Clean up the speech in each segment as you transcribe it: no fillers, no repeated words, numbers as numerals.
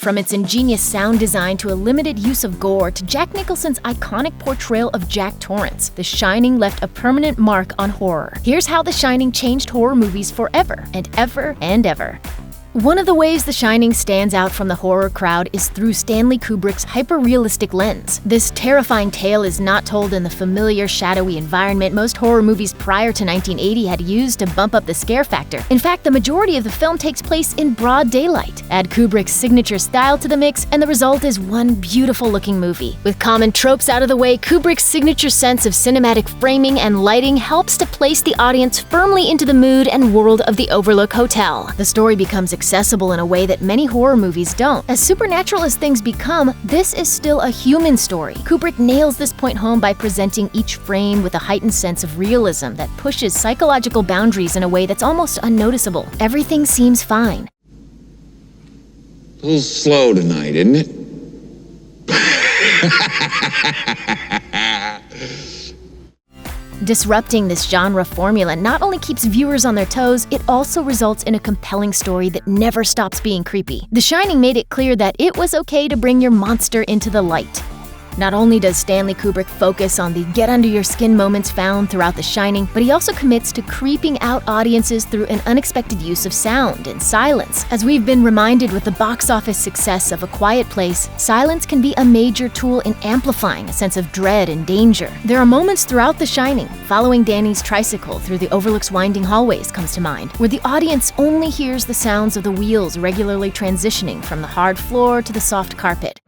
From its ingenious sound design to a limited use of gore to Jack Nicholson's iconic portrayal of Jack Torrance, The Shining left a permanent mark on horror. Here's how The Shining changed horror movies forever and ever and ever. One of the ways The Shining stands out from the horror crowd is through Stanley Kubrick's hyper-realistic lens. This terrifying tale is not told in the familiar, shadowy environment most horror movies prior to 1980 had used to bump up the scare factor. In fact, the majority of the film takes place in broad daylight. Add Kubrick's signature style to the mix, and the result is one beautiful-looking movie. With common tropes out of the way, Kubrick's signature sense of cinematic framing and lighting helps to place the audience firmly into the mood and world of the Overlook Hotel. The story becomes accessible in a way that many horror movies don't. As supernatural as things become, this is still a human story. Kubrick nails this point home by presenting each frame with a heightened sense of realism that pushes psychological boundaries in a way that's almost unnoticeable. Everything seems fine. A little slow tonight, isn't it? Disrupting this genre formula not only keeps viewers on their toes, it also results in a compelling story that never stops being creepy. The Shining made it clear that it was okay to bring your monster into the light. Not only does Stanley Kubrick focus on the get-under-your-skin moments found throughout The Shining, but he also commits to creeping out audiences through an unexpected use of sound and silence. As we've been reminded with the box office success of A Quiet Place, silence can be a major tool in amplifying a sense of dread and danger. There are moments throughout The Shining, following Danny's tricycle through the Overlook's winding hallways comes to mind, where the audience only hears the sounds of the wheels regularly transitioning from the hard floor to the soft carpet.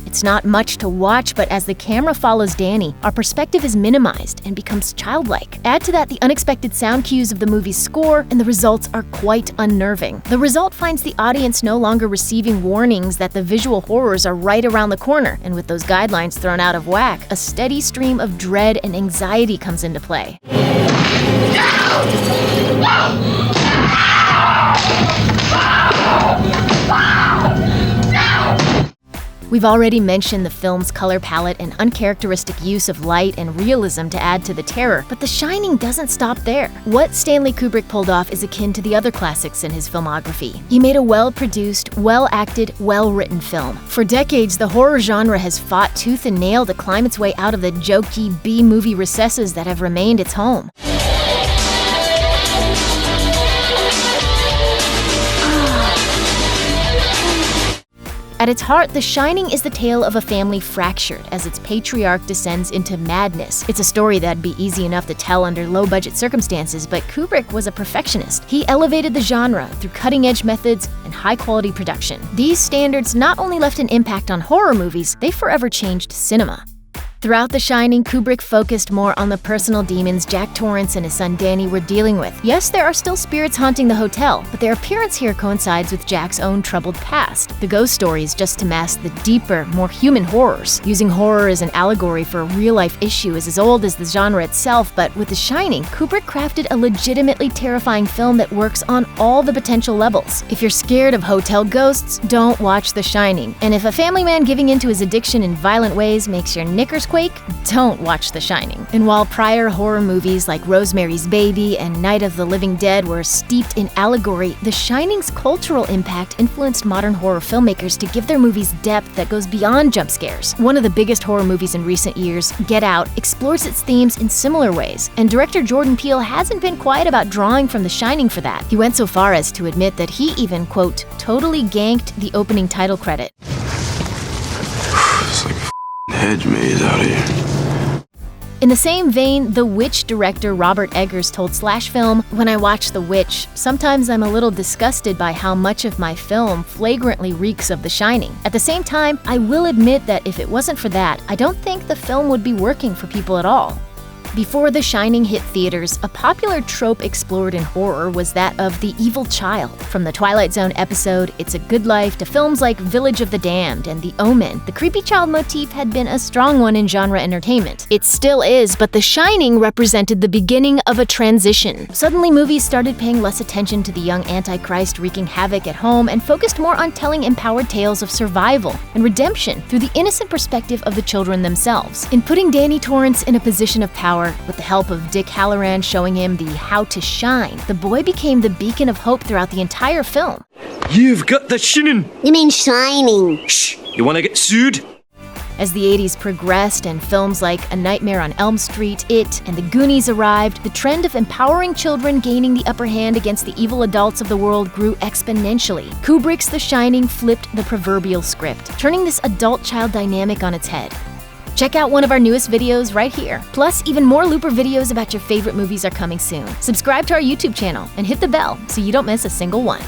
It's not much to watch, but as the camera follows Danny, our perspective is minimized and becomes childlike. Add to that the unexpected sound cues of the movie's score, and the results are quite unnerving. The result finds the audience no longer receiving warnings that the visual horrors are right around the corner, and with those guidelines thrown out of whack, a steady stream of dread and anxiety comes into play. We've already mentioned the film's color palette and uncharacteristic use of light and realism to add to the terror, but The Shining doesn't stop there. What Stanley Kubrick pulled off is akin to the other classics in his filmography. He made a well-produced, well-acted, well-written film. For decades, the horror genre has fought tooth and nail to climb its way out of the jokey B-movie recesses that have remained its home. At its heart, The Shining is the tale of a family fractured as its patriarch descends into madness. It's a story that'd be easy enough to tell under low-budget circumstances, but Kubrick was a perfectionist. He elevated the genre through cutting-edge methods and high-quality production. These standards not only left an impact on horror movies, they forever changed cinema. Throughout The Shining, Kubrick focused more on the personal demons Jack Torrance and his son Danny were dealing with. Yes, there are still spirits haunting the hotel, but their appearance here coincides with Jack's own troubled past. The ghost stories just to mask the deeper, more human horrors. Using horror as an allegory for a real-life issue is as old as the genre itself, but with The Shining, Kubrick crafted a legitimately terrifying film that works on all the potential levels. If you're scared of hotel ghosts, don't watch The Shining. And if a family man giving into his addiction in violent ways makes your knickers quake, don't watch The Shining. And while prior horror movies like Rosemary's Baby and Night of the Living Dead were steeped in allegory, The Shining's cultural impact influenced modern horror filmmakers to give their movies depth that goes beyond jump scares. One of the biggest horror movies in recent years, Get Out, explores its themes in similar ways, and director Jordan Peele hasn't been quiet about drawing from The Shining for that. He went so far as to admit that he even, quote, totally ganked the opening title credit. It's like a hedge maze out here. In the same vein, The Witch director Robert Eggers told Slash Film, "When I watch The Witch, sometimes I'm a little disgusted by how much of my film flagrantly reeks of The Shining. At the same time, I will admit that if it wasn't for that, I don't think the film would be working for people at all." Before The Shining hit theaters, a popular trope explored in horror was that of the evil child. From the Twilight Zone episode It's a Good Life to films like Village of the Damned and The Omen, the creepy child motif had been a strong one in genre entertainment. It still is, but The Shining represented the beginning of a transition. Suddenly, movies started paying less attention to the young Antichrist wreaking havoc at home and focused more on telling empowered tales of survival and redemption through the innocent perspective of the children themselves. In putting Danny Torrance in a position of power, power. With the help of Dick Halloran showing him the how to shine, the boy became the beacon of hope throughout the entire film. You've got the shinin'. You mean shining. Shh, you wanna get sued? As the 80s progressed and films like A Nightmare on Elm Street, It, and The Goonies arrived, the trend of empowering children gaining the upper hand against the evil adults of the world grew exponentially. Kubrick's The Shining flipped the proverbial script, turning this adult-child dynamic on its head. Check out one of our newest videos right here. Plus, even more Looper videos about your favorite movies are coming soon. Subscribe to our YouTube channel and hit the bell so you don't miss a single one.